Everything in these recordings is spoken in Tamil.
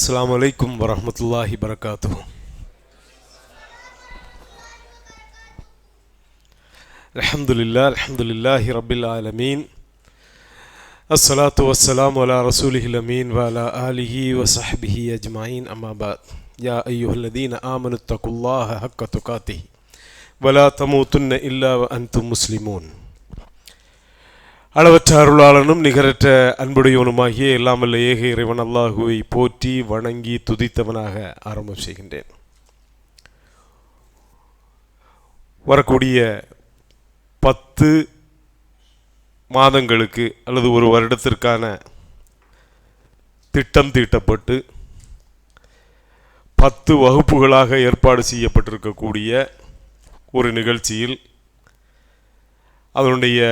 அஸ்ஸலாமு அலைக்கும் வரஹ்மத்துல்லாஹி பரகாத்துஹு. அல்ஹம்துலில்லாஹி ரப்பில் ஆலமீன். அஸ்ஸலாத்து வஸ்ஸலாமு அலா ரசூலிஹில் அமீன் வ அலா ஆலிஹி வ ஸஹ்பிஹி அஜ்மஈன். அம்மா பஅத். யா அய்யுஹல்லதீன ஆமனுத்தகுல்லாஹ ஹக்க துகாத்திஹி வ லா தமூதுன்ன இல்லா வ அன்தும் முஸ்லிமூன். அளவற்ற அருளாளனும் நிகரற்ற அன்புடையவனுமாகிய எல்லாம் வல்ல ஏக இறைவன் அல்லாஹுவை போற்றி வணங்கி துதித்தவனாக ஆரம்பம் செய்கின்றேன். வரக்கூடிய 10 மாதங்களுக்கு அல்லது ஒரு வருடத்திற்கான திட்டம் தீட்டப்பட்டு 10 வகுப்புகளாக ஏற்பாடு செய்யப்பட்டிருக்கக்கூடிய ஒரு நிகழ்ச்சியில் அதனுடைய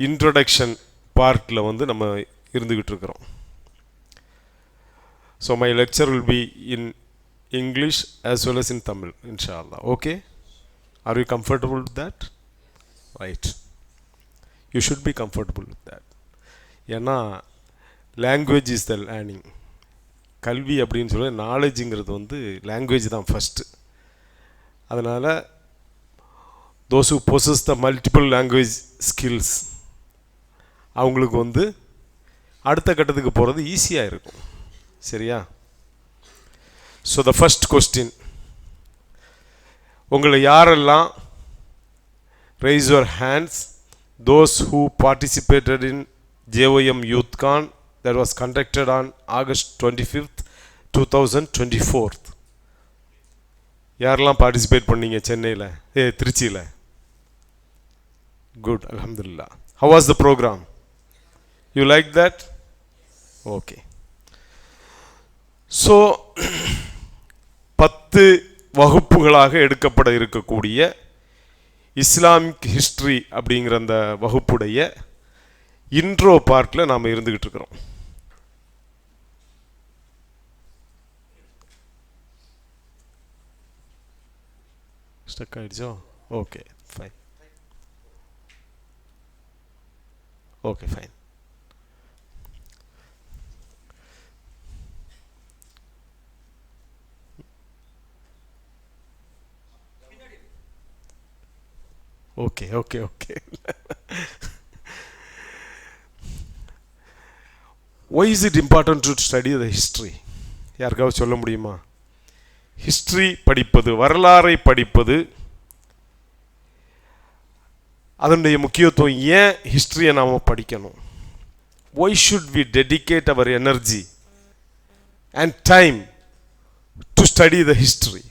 இன்ட்ரடக்ஷன் பார்ட்டில் நம்ம இருந்துக்கிட்டு இருக்கிறோம். So my lecture will be in English as well as in Tamil, inshallah. Okay? Are you comfortable with that? Right. You should be comfortable with that. ஏன்னா லாங்குவேஜ் இஸ் த லேர்னிங். கல்வி அப்படின்னு சொல்ல நாலேஜுங்கிறது லாங்குவேஜ் தான் ஃபஸ்ட்டு. அதனால் those who possess the multiple language skills அவங்களுக்கு அடுத்த கட்டத்துக்கு போகிறது ஈஸியாக இருக்கும். சரியா? ஸோ த ஃபஸ்ட் கொஸ்டின், உங்களை யாரெல்லாம் raise your hands those who participated in JOM Youth Con that was conducted on August 25th 2024. யாரெல்லாம் பார்ட்டிசிபேட் பண்ணீங்க சென்னையில் திருச்சியில்? குட், அல்ஹம்துலில்லாஹ். How was the program? You like that? Okay. So 10 வகுப்புகளாக எடுக்கப்பட இருக்கக்கூடிய இஸ்லாமிக் ஹிஸ்ட்ரி அப்படிங்கிற அந்த வகுப்புடைய இன்ட்ரோ பார்ட்டில் நாம் இருந்துக்கிட்டு இருக்கிறோம். ஸ்டக் ஆயிடுச்சோ? Okay fine. Okay fine. Okay okay okay. Why is it important to study the history? யாருக்காவது சொல்ல முடியுமா? ஹிஸ்ட்ரி படிப்பது, வரலாறை படிப்பது, அதனுடைய முக்கியத்துவம், ஏன் ஹிஸ்ட்ரியை நாம் படிக்கணும்? Why should we dedicate our energy and time to study the history?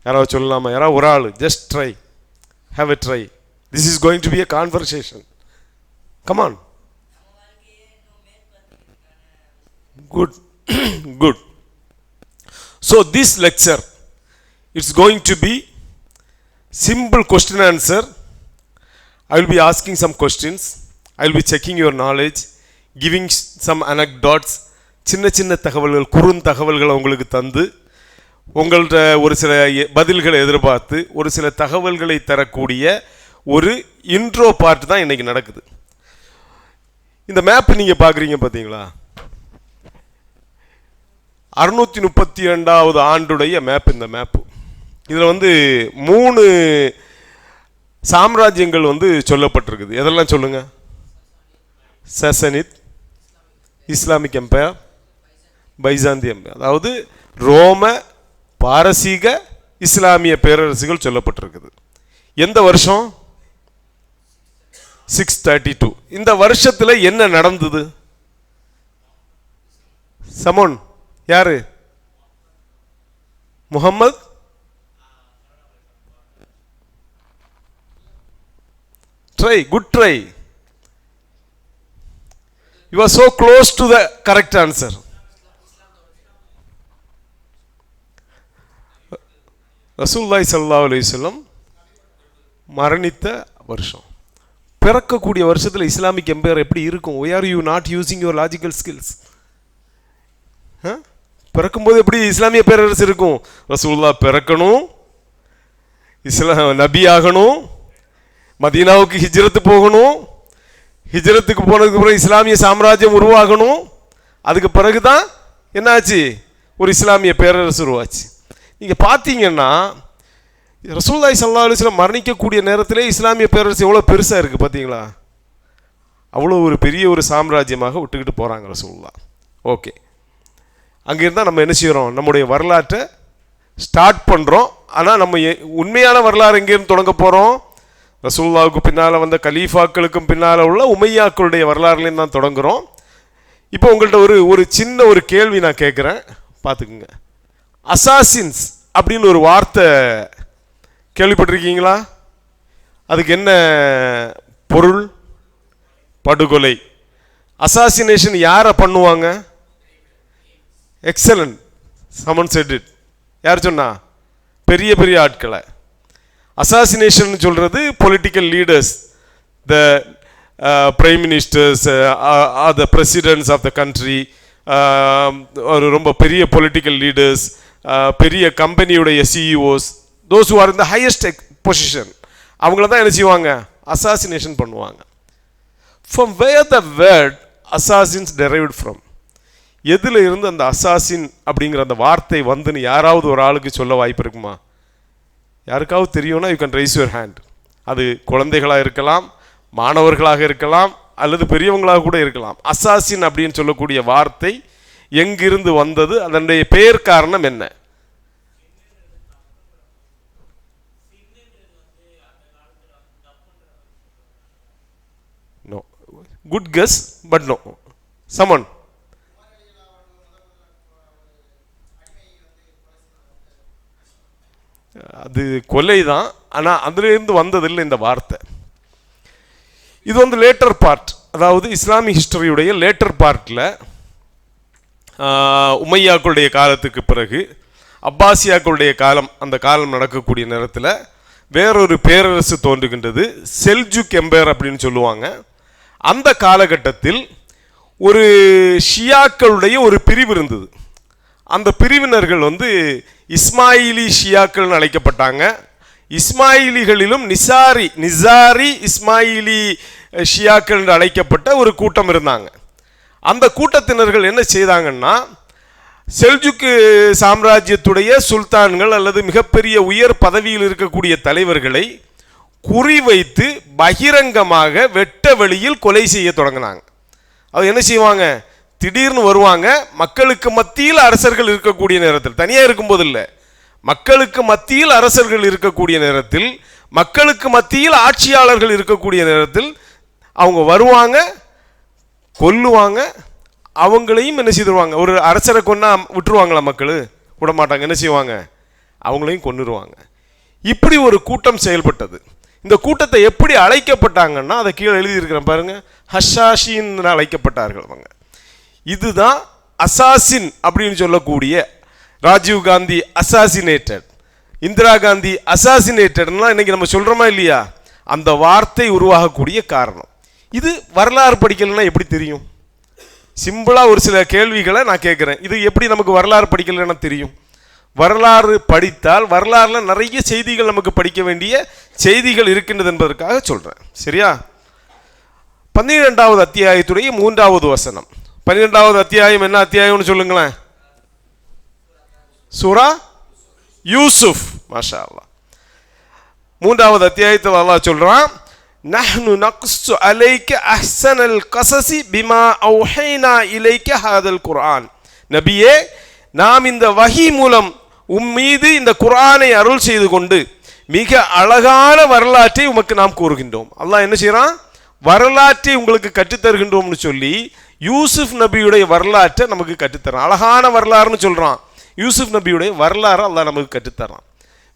யாராவது சொல்லலாமா? யாராவது ஒரு ஆள் just try, have a try. This is going to be a conversation. Come on. Good. Good. So this lecture, it's going to be simple question answer. I will be asking some questions. I will be checking your knowledge, giving some anecdotes, சின்ன தகவல்கள், குறுந்தகவல்களை உங்களுக்கு தந்து உங்கள்கிட்ட ஒரு சில பதில்களை எதிர்பார்த்து ஒரு சில தகவல்களை தரக்கூடிய ஒரு இன்ட்ரோ பார்ட் தான் இன்றைக்கி நடக்குது. இந்த மேப் நீங்கள் பார்க்குறீங்க பார்த்தீங்களா? 632வது ஆண்டுடைய மேப் இந்த மேப்பு. இதில் 3 சாம்ராஜ்யங்கள் சொல்லப்பட்டிருக்குது. எதெல்லாம் சொல்லுங்க? சசனித், இஸ்லாமிக் எம்பையர், பைசாந்திய எம்பையர். அதாவது ரோம, பாரசீக, இஸ்லாமிய பேரரசுகள் சொல்லப்பட்டிருக்குது. எந்த வருஷம்? 632. இந்த வருஷத்தில் என்ன நடந்தது? சமோன் யாரு? Muhammad try, good try. You are so close to the correct answer. ரசூலுல்லாஹி ஸல்லல்லாஹு அலைஹி வஸல்லம் மரணித்த வருஷம். பிறக்கக்கூடிய வருஷத்தில் இஸ்லாமிக் எம்பையர் எப்படி இருக்கும்? Why are you not using your logical skills? பிறக்கும்போது எப்படி இஸ்லாமிய பேரரசு இருக்கும்? ரசூலுல்லாஹ் பிறக்கணும், நபி ஆகணும், மதீனாவுக்கு ஹிஜ்ரத்து போகணும், ஹிஜ்ரத்துக்கு போனதுக்கு அப்புறம் இஸ்லாமிய சாம்ராஜ்யம் உருவாகணும், அதுக்கு பிறகுதான் என்னாச்சு? ஒரு இஸ்லாமிய பேரரசு உருவாச்சு. நீங்கள் பார்த்தீங்கன்னா ரசூலுல்லாஹி ஸல்லல்லாஹு அலைஹி வஸல்லம் மரணிக்கக்கூடிய நேரத்திலே இஸ்லாமிய பேரரசு எவ்வளோ பெருசாக இருக்குது பார்த்தீங்களா? அவ்வளோ ஒரு பெரிய ஒரு சாம்ராஜ்யமாக விட்டுக்கிட்டு போகிறாங்க ரசூலுல்லாஹ். ஓகே, அங்கே இருந்தால் நம்ம என்ன செய்கிறோம்? நம்முடைய வரலாற்றை ஸ்டார்ட் பண்ணுறோம். ஆனால் நம்ம உண்மையான வரலாறு எங்கேருந்து தொடங்க போகிறோம்? ரசூலுல்லாஹ்வுக்கு பின்னால் வந்த கலீஃபாக்களுக்கும் பின்னால் உள்ள உமையாக்களுடைய வரலாறுலேருந்து தான் தொடங்குகிறோம். இப்போ உங்கள்கிட்ட ஒரு சின்ன ஒரு கேள்வி நான் கேட்குறேன், பார்த்துக்குங்க. அசாசின்ஸ் அப்படின்னு ஒரு வார்த்தை கேள்விப்பட்டிருக்கீங்களா? அதுக்கு என்ன பொருள்? படுகொலை. அசாசினேஷன் யாரை பண்ணுவாங்க? Excellent, Suman said it. யார் சொன்னா? பெரிய பெரிய ஆட்களை. அசாசினேஷன் சொல்றது political leaders, the prime ministers, the presidents of the country, ஒரு ரொம்ப பெரிய பொலிட்டிக்கல் லீடர்ஸ், பெரிய கம்பெனியுடைய CEOs, those who are in the highest position, அவங்கள தான் என்ன செய்வாங்க? அசாசினேஷன் பண்ணுவாங்க. From where the word assassins derived from? எதில் இருந்து அந்த அசாசின் அப்படிங்கிற அந்த வார்த்தை வந்துன்னு யாராவது ஒரு ஆளுக்கு சொல்ல வாய்ப்பு இருக்குமா? யாருக்காவது தெரியும்னா you can raise your hand. அது குழந்தைகளாக இருக்கலாம், மாணவர்களாக இருக்கலாம், அல்லது பெரியவங்களாக கூட இருக்கலாம். அசாசின் அப்படின்னு சொல்லக்கூடிய வார்த்தை எங்கிருந்து வந்தது? அதனுடைய பெயர் காரணம் என்ன? No, good guess but no. Suman. அது கொலை தான், ஆனால் அதுலேருந்து வந்ததில்லை இந்த வார்த்தை. இது வந்து லேட்டர் பார்ட், அதாவது இஸ்லாமிக் ஹிஸ்டரியுடைய லேட்டர் பார்ட்டில் உமையாக்களுடைய காலத்துக்கு பிறகு அப்பாசியாக்களுடைய காலம், அந்த காலம் நடக்கக்கூடிய நேரத்தில் வேறொரு பேரரசு தோன்றுகின்றது, செல்ஜுக் எம்பையர் அப்படின்னு சொல்லுவாங்க. அந்த காலகட்டத்தில் ஒரு ஷியாக்களுடைய ஒரு பிரிவு இருந்தது. அந்த பிரிவினர்கள் வந்து இஸ்மாயிலி ஷியாக்கள் அழைக்கப்பட்டாங்க. இஸ்மாயிலிகளிலும் நிசாரி இஸ்மாயிலி ஷியாக்கள் என்று அழைக்கப்பட்ட ஒரு கூட்டம் இருந்தாங்க. அந்த கூட்டத்தினர்கள் என்ன செய்தாங்கன்னா, செல்ஜுக்கு சாம்ராஜ்யத்துடைய சுல்தான்கள் அல்லது மிகப்பெரிய உயர் பதவியில் இருக்கக்கூடிய தலைவர்களை குறிவைத்து பகிரங்கமாக வெட்ட வெளியில் கொலை செய்ய தொடங்கினாங்க. அது என்ன செய்வாங்க? திடீர்னு வருவாங்க, மக்களுக்கு மத்தியில் அரசர்கள் இருக்கக்கூடிய நேரத்தில், தனியாக இருக்கும்போது இல்லை, மக்களுக்கு மத்தியில் அரசர்கள் இருக்கக்கூடிய நேரத்தில், மக்களுக்கு மத்தியில் ஆட்சியாளர்கள் இருக்கக்கூடிய நேரத்தில் அவங்க வருவாங்க, கொல்லுவாங்க, அவங்களையும் என்ன செய்துருவாங்க? ஒரு அரசரை கொன்னா விட்டுருவாங்களா? மக்கள் விட மாட்டாங்க, என்ன செய்வாங்க? அவங்களையும் கொன்னுருவாங்க. இப்படி ஒரு கூட்டம் செயல்பட்டது. இந்த கூட்டத்தை எப்படி அழைக்கப்பட்டாங்கன்னா, அதை கீழே எழுதியிருக்கிறேன் பாருங்க, ஹஷாஷின்னு அழைக்கப்பட்டார்கள் அவங்க. இதுதான் அசாசின் அப்படின்னு சொல்லக்கூடிய. ராஜீவ் காந்தி அசாசினேட்டட், இந்திரா காந்தி அசாசினேட்டட்லாம் இன்னைக்கு நம்ம சொல்றோமா இல்லையா? அந்த வார்த்தை உருவாகக்கூடிய காரணம் இது. வரலாறு படிக்கலைன்னா எப்படி தெரியும்? சிம்பிளா ஒரு சில கேள்விகளை நான் கேட்குறேன், இது எப்படி நமக்கு வரலாறு படிக்கலைன்னா தெரியும்? வரலாறு படித்தால் வரலாறுல நிறைய செய்திகள் நமக்கு படிக்க வேண்டிய செய்திகள் இருக்கின்றது என்பதற்காக சொல்றேன். சரியா? 12வது அத்தியாயத்துடைய 3வது வசனம். 12வது அத்தியாயம் என்ன அத்தியாயம்னு சொல்லுங்களேன்? சூரா யூசுப். மாஷா அல்லாஹ். 3வது அத்தியாயத்தில் அல்லாஹ் சொல்றான், நஹ்னு நக்ஸு அலைக அஹ்ஸனல் கஸஸி பிமா அவ்ஹைனா இலைக ஹாதல் குர்ஆன். நபியே, நாம் இந்த வஹி மூலம் மீது இந்த குர்ஆனை அருள் செய்து கொண்டு மிக அழகான வரலாற்றை உமக்கு நாம் கூறுகின்றோம். அல்லாஹ் என்ன செய்யறான்? வரலாற்றை உங்களுக்கு கற்றுத்தருகின்றோம்னு சொல்லி யூசுப் நபியுடைய வரலாற்றை நமக்கு கற்றுத்தரான். அழகான வரலாறுன்னு சொல்றான். யூசுப் நபியுடைய வரலாறு அல்லாஹ் நமக்கு கற்றுத்தரான்.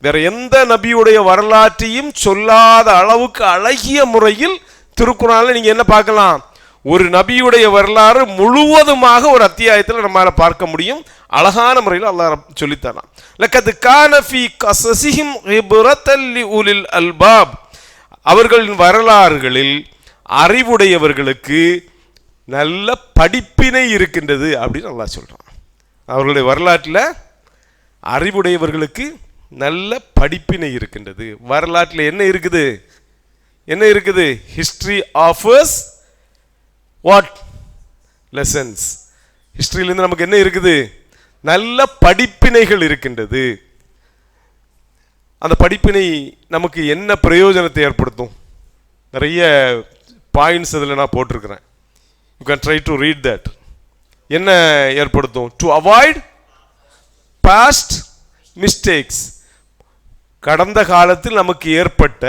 வேற எந்த நபியுடைய வரலாற்றையும் சொல்லாத அளவுக்கு அழகிய முறையில் திருக்குர்ஆன்ல நீங்க என்ன பார்க்கலாம்? ஒரு நபியுடைய வரலாறு முழுவதுமாக ஒரு அத்தியாயத்தில் நம்மால பார்க்க முடியும். அழகான முறையில் அல்லாஹ் சொல்லித்தரான். லக்கத் கான ஃபீ கஸஸிஹிம் இப்ரத்தல் லிஉலில் அல்பாப். அவர்களின் வரலாறுகளில் அறிவுடையவர்களுக்கு நல்ல படிப்பினை இருக்கின்றது அப்படின்னு அல்லாஹ் சொல்றான். அவர்களுடைய வரலாற்றில் அறிவுடையவர்களுக்கு நல்ல படிப்பினை இருக்கின்றது. வரலாற்றில் என்ன இருக்குது? என்ன இருக்குது? History offers what? லெசன்ஸ். ஹிஸ்டரியிலிருந்து நமக்கு என்ன இருக்குது? நல்ல படிப்பினைகள் இருக்கின்றது. அந்த படிப்பினை நமக்கு என்ன பிரயோஜனத்தை ஏற்படுத்தும்? நிறைய பாயிண்ட்ஸ் அதில் நான் போட்டிருக்கிறேன். You can try to read that. என்ன ஏற்படுத்தும்? To avoid past mistakes. கடந்த காலத்தில் நமக்கு ஏற்பட்ட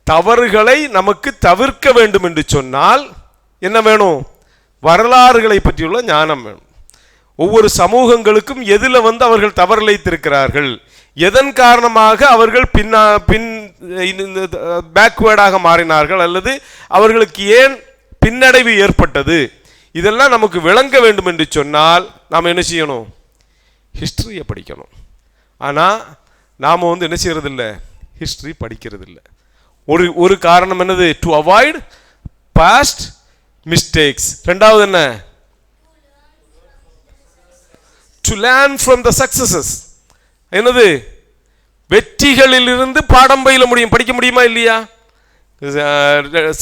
தவறுகளை நமக்கு தவிர்க்க வேண்டும் என்று சொன்னால் என்ன வேணும்? வரலாறுகளை பற்றியுள்ள ஞானம் வேணும். ஒவ்வொரு சமூகங்களுக்கும் எதில் அவர்கள் தவறிழைத்திருக்கிறார்கள், எதன் காரணமாக அவர்கள் பேக்வேர்டாக மாறினார்கள், அல்லது அவர்களுக்கு ஏன் பின்னடைவு ஏற்பட்டது, இதெல்லாம் நமக்கு விளங்க வேண்டும் என்று சொன்னால் நாம் என்ன செய்யணும்? ஹிஸ்டரியை படிக்கணும். ஆனால் நாம் என்ன செய்யறதில்லை? ஹிஸ்டரி படிக்கிறதில்லை. ஒரு காரணம் என்னது? To avoid past mistakes. ரெண்டாவது என்ன? To learn from the successes. என்னது? வெற்றிகளிலிருந்து பாடம் பயில முடியும். படிக்க முடியுமா இல்லையா?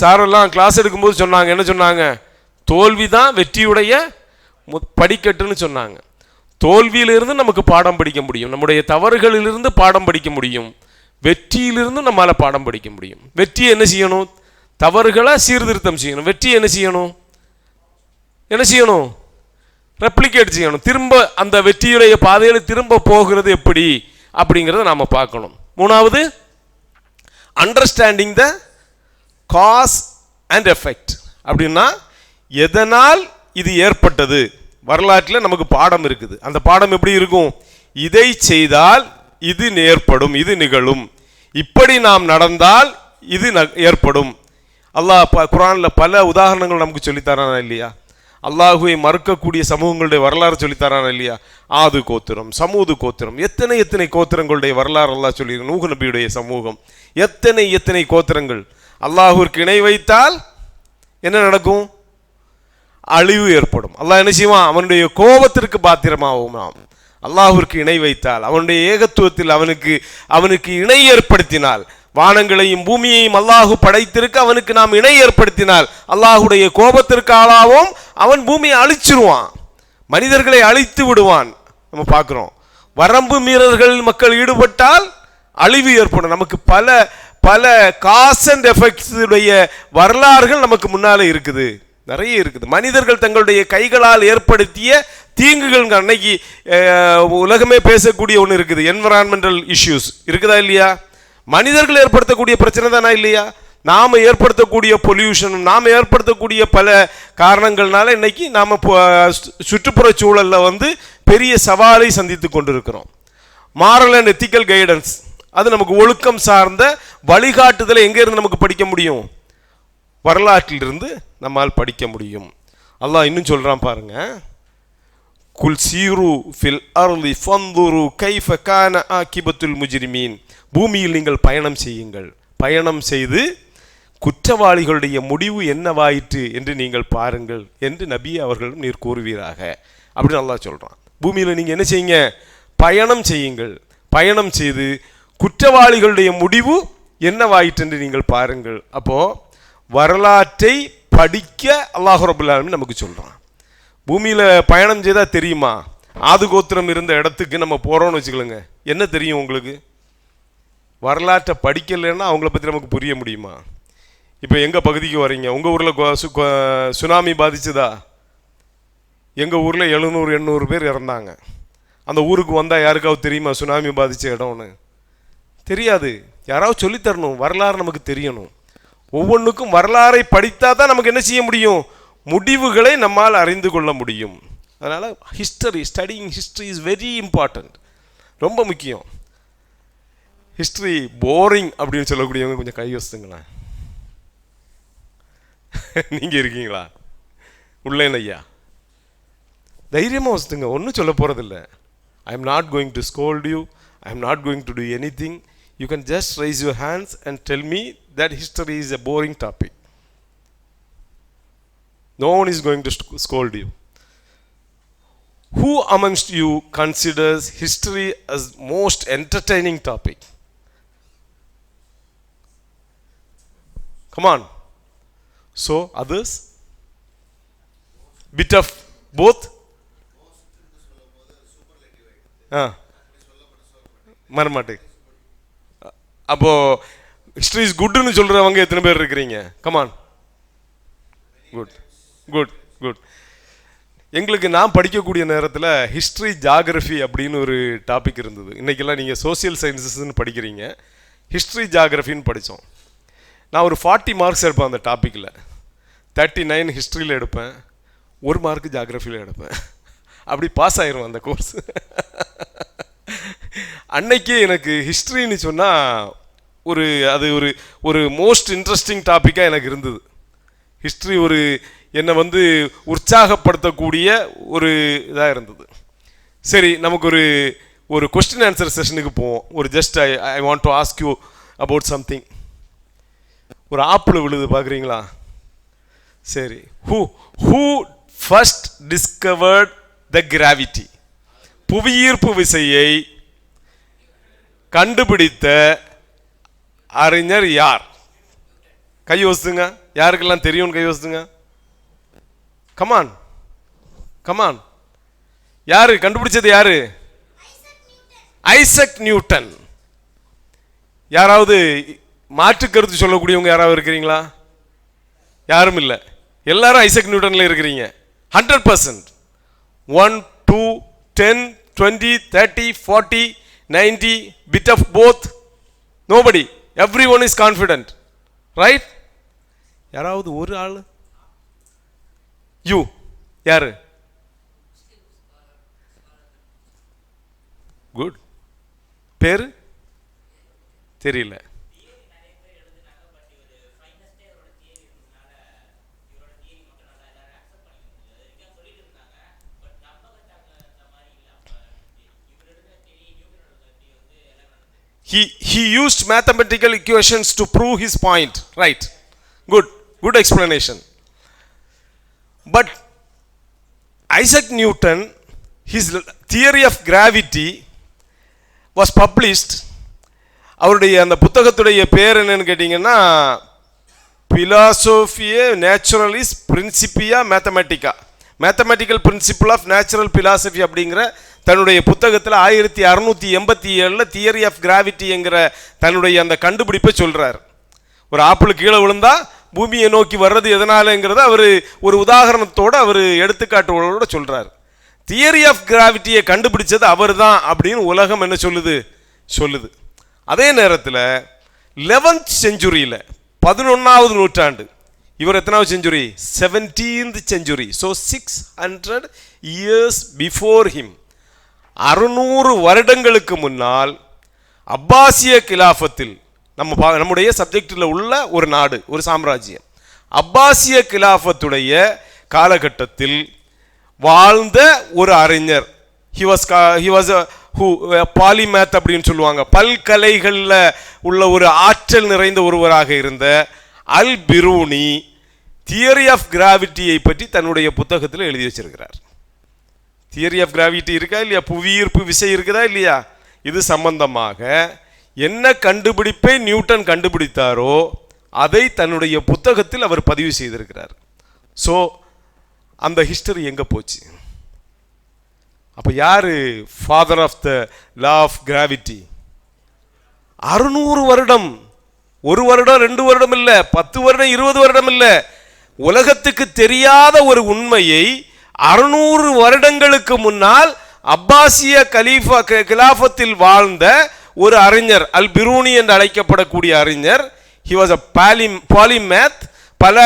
சாரெல்லாம் கிளாஸ் எடுக்கும்போது சொன்னாங்க, என்ன சொன்னாங்க? தோல்விதான் வெற்றியுடைய படிக்கட்டுன்னு சொன்னாங்க. தோல்வியிலிருந்து நமக்கு பாடம் படிக்க முடியும், நம்முடைய தவறுகளிலிருந்து பாடம் படிக்க முடியும், வெற்றியிலிருந்து நம்மளால் பாடம் படிக்க முடியும். வெற்றியை என்ன செய்யணும்? தவறுகளை சீர்திருத்தம் செய்யணும். வெற்றி என்ன செய்யணும்? ரெப்ளிகேட் செய்யணும். திரும்ப அந்த வெற்றியுடைய பாதையில் திரும்ப போகிறது எப்படி அப்படிங்கிறத நாம் பார்க்கணும். மூணாவது, understanding the cause and effect. அப்படின்னா எதனால் இது ஏற்பட்டது? வரலாற்றில் நமக்கு பாடம் இருக்குது. அந்த பாடம் எப்படி இருக்கும்? இதை செய்தால் இது ஏற்படும், இது நிகழும், இப்படி நாம் நடந்தால் இது ஏற்படும். அல்லாஹ் குர்ஆனில் பல உதாரணங்கள் நமக்கு சொல்லித்தரானா இல்லையா? அல்லாஹுவை மறுக்கக்கூடிய சமூகங்களுடைய வரலாறு சொல்லித்தரானா இல்லையா? ஆது கோத்திரம், சமூது கோத்திரம், எத்தனை கோத்திரங்களுடைய வரலாறு அல்லாஹ் சொல்லி. நூஹ் நபியுடைய சமூகம், எத்தனை கோத்திரங்கள். அல்லாஹுவிற்கு இணை வைத்தால் என்ன நடக்கும்? அழிவு ஏற்படும். அல்லாஹ் என்ன செய்வான்? அவனுடைய கோபத்திற்கு பாத்திரமாகும். நாம் அல்லாஹுவிற்கு இணை வைத்தால், அவனுடைய ஏகத்துவத்தில் அவனுக்கு இணை ஏற்படுத்தினால், வானங்களையும் பூமியையும் அல்லாஹு படைத்திருக்க அவனுக்கு நாம் இணை ஏற்படுத்தினால் அல்லாஹுடைய கோபத்திற்கு ஆளாவும், அவன் பூமியை அழிச்சிருவான், மனிதர்களை அழித்து விடுவான். நம்ம பார்க்கிறோம். வரம்பு மீறல்கள் மக்கள் ஈடுபட்டால் அழிவு ஏற்படும். நமக்கு பல காஸ் அண்ட் எஃபெக்ட்ஸ் உடைய வரலாறுகள் நமக்கு முன்னாலே இருக்குது, நிறைய இருக்குது. மனிதர்கள் தங்களுடைய கைகளால் ஏற்படுத்திய தீங்குகள். அன்னைக்கு உலகமே பேசக்கூடிய ஒன்று இருக்குது, என்விரான்மெண்டல் இஷ்யூஸ் இருக்குதா இல்லையா? மனிதர்கள் ஏற்படுத்தக்கூடிய பிரச்சனை தானா இல்லையா? நாம் ஏற்படுத்தக்கூடிய பொல்யூஷன், நாம் ஏற்படுத்தக்கூடிய பல காரணங்கள்னால இன்னைக்கு நாம் சுற்றுப்புற சூழலில் பெரிய சவாலை சந்தித்து கொண்டிருக்கிறோம். மாரல் அண்ட் எத்திக்கல் கைடன்ஸ், அது நமக்கு ஒழுக்கம் சார்ந்த வழிகாட்டுதலை எங்கேருந்து நமக்கு படிக்க முடியும்? வரலாற்றிலிருந்து நம்மால் படிக்க முடியும். அல்லாஹ் இன்னும் சொல்றான் பாருங்க, குல் சீரு ஃபில் அர்லி ஃபந்துரு கைஃப கான ஆகிபத்துல் முஜ்ரிமீன். பூமியில் நீங்கள் பயணம் செய்யுங்கள், பயணம் செய்து குற்றவாளிகளுடைய முடிவு என்னவாயிற்று என்று நீங்கள் பாருங்கள் என்று நபி அவர்களும் நீர் கூறுவீராக அப்படின்னு அல்லாஹ் சொல்றான். பூமியில் நீங்கள் என்ன செய்யுங்க? பயணம் செய்யுங்கள், பயணம் செய்து குற்றவாளிகளுடைய முடிவு என்னவாயிற்று என்று நீங்கள் பாருங்கள். அப்போ வரலாற்றை படிக்க அல்லாஹ் ரப்பல் ஆலமீன் நமக்கு சொல்றான். பூமியில் பயணம் செய்தால் தெரியுமா? ஆது கோத்திரம் இருந்த இடத்துக்கு நம்ம போகிறோம்னு வச்சுக்கலுங்க, என்ன தெரியும் உங்களுக்கு? வரலாற்றை படிக்கலைன்னா அவங்கள பற்றி நமக்கு புரிய முடியுமா? இப்போ எங்கள் பகுதிக்கு வரீங்க, உங்கள் ஊரில் சுனாமி பாதிச்சுதா? எங்கள் ஊரில் 700-800 பேர் இறந்தாங்க. அந்த ஊருக்கு வந்தால் யாருக்காவது தெரியுமா சுனாமி பாதித்த இடம்னு? தெரியாது. யாராவது சொல்லித்தரணும், வரலாறு நமக்கு தெரியணும். ஒவ்வொன்றுக்கும் வரலாறை படித்தா தான் நமக்கு என்ன செய்ய முடியும்? முடிவுகளை நம்மால் அறிந்து கொள்ள முடியும். அதனால் history, studying history is very important, ரொம்ப முக்கியம். ஹிஸ்டரி போரிங் அப்படின்னு சொல்லக்கூடியவங்க கொஞ்சம் கை வச்சுங்களேன். நீங்கள் இருக்கீங்களா? உள்ளேன் ஐயா, தைரியமாக வச்சுங்க, ஒன்றும் சொல்ல போகிறதில்ல. I am not going to scold you, I am not going to two anything. You can just raise your hands and tell me that history is a boring topic. No one is going to scold you. Who amongst you considers history as most entertaining topic? Come on. So others? Bit of both? ஆ மறமாட்டே. அப்போது ஹிஸ்ட்ரி இஸ் குட்னு சொல்கிறவங்க எத்தனை பேர் இருக்கிறீங்க? கமான். Good good good. எங்களுக்கு நான் படிக்கக்கூடிய நேரத்தில் ஹிஸ்ட்ரி ஜாகிரஃபி அப்படின்னு ஒரு டாபிக் இருந்தது. இன்றைக்கெல்லாம் நீங்கள் சோசியல் சயின்சஸ்ன்னு படிக்கிறீங்க, ஹிஸ்ட்ரி ஜாகிரஃபின்னு படித்தோம். நான் ஒரு 40 மார்க்ஸ் எடுப்பேன் அந்த டாப்பிக்கில். 39 ஹிஸ்ட்ரியில் எடுப்பேன், 1 மார்க்கு ஜாகிரஃபியில் எடுப்பேன். அப்படி பாஸ் ஆயிரும் அந்த கோர்ஸ். அன்னைக்கு எனக்கு ஹிஸ்ட்ரின்னு சொன்னால் ஒரு அது ஒரு ஒரு மோஸ்ட் இன்ட்ரெஸ்டிங் டாப்பிக்காக எனக்கு இருந்தது. ஹிஸ்ட்ரி ஒரு என்னை வந்து உற்சாகப்படுத்தக்கூடிய ஒரு இதாக இருந்தது. சரி, நமக்கு ஒரு ஒரு கொஸ்டின் ஆன்சர் செஷனுக்கு போவோம். ஒரு just I want to ask you about something. ஒரு ஆப்பிள் விழுது பார்க்குறீங்களா? சரி, who first discovered the gravity? புவியீர்ப்பு விசையை கண்டுபிடித்த அறிஞர் யார்? கை யோசித்துங்க. யாருக்கெல்லாம் தெரியும் கை யோசித்துங்க. Come on come on. யாரு கண்டுபிடிச்சது? யாரு? Isaac Newton. யாராவது மாற்று கருத்து சொல்லக்கூடியவங்க யாராவது இருக்கிறீங்களா? யாரும் இல்லை. எல்லாரும் ஐசக் நியூட்டன்ல இருக்கிறீங்க. 100%. 1, 2, 10, 20, 30, 40, 90, bit of both. Nobody. Everyone is confident. Right? யாராவது ஒரு ஆள்? யூ யாரு? குட். பேரு தெரியல. He used mathematical equations to prove his point. Right. Good explanation. But Isaac Newton, his theory of gravity was published. அவருடைய அந்த புத்தகத்துடைய பேர் என்னன்னு கேட்டிங்கன்னா Philosophiae Naturalis Principia Mathematica, mathematical principle of natural philosophy அப்படிங்கிற தன்னுடைய புத்தகத்தில் 1687 தியரி ஆஃப் கிராவிட்டிங்கிற தன்னுடைய அந்த கண்டுபிடிப்பை சொல்கிறார். ஒரு ஆப்பிள் கீழே விழுந்தா பூமியை நோக்கி வர்றது எதனாலங்கிறத அவர் ஒரு உதாரணத்தோடு அவர் எடுத்துக்காட்டுகளோட சொல்கிறார். தியரி ஆஃப் கிராவிட்டியை கண்டுபிடிச்சது அவர் தான் அப்படின்னு உலகம் என்ன சொல்லுது. அதே நேரத்தில் 11th செஞ்சுரியில் 11வது நூற்றாண்டு, இவர் எத்தனாவது century? 17th century. So 600 years before him, 600 வருடங்களுக்கு முன்னால் அப்பாசிய கிலாஃபத்தில், நம்முடைய சப்ஜெக்டில் உள்ள ஒரு நாடு, ஒரு சாம்ராஜ்யம், அப்பாசிய கிலாஃபத்துடைய காலகட்டத்தில் வாழ்ந்த ஒரு அறிஞர். he was பாலிமேத் அப்படின்னு சொல்லுவாங்க. பல்கலைகளில் உள்ள ஒரு ஆற்றல் நிறைந்த ஒருவராக இருந்த அல் பிரூனி தியரி ஆஃப் கிராவிட்டியை பற்றி தன்னுடைய புத்தகத்தில் எழுதி வச்சிருக்கிறார். தியரி ஆஃப் கிராவிட்டி இருக்கா இல்லையா? புவியீர்ப்பு விசை இருக்குதா இல்லையா? இது சம்பந்தமாக என்ன கண்டுபிடிப்பை நியூட்டன் கண்டுபிடித்தாரோ அதை தன்னுடைய புத்தகத்தில் அவர் பதிவு செய்திருக்கிறார். ஸோ அந்த ஹிஸ்டரி எங்கே போச்சு? அப்போ யாரு father of the law of gravity? 600 வருடம், 1 வருடம் 2 வருடம் இல்லை, 10 வருடம் 20 வருடம் இல்லை, உலகத்துக்கு தெரியாத ஒரு உண்மையை 600 வருடங்களுக்கு முன்னால் அப்பாசிய கிலாஃபத்தில் வாழ்ந்த ஒரு அறிஞர், அல் பிரூனி என்று அழைக்கப்படக்கூடிய அறிஞர். he was a polymath, பல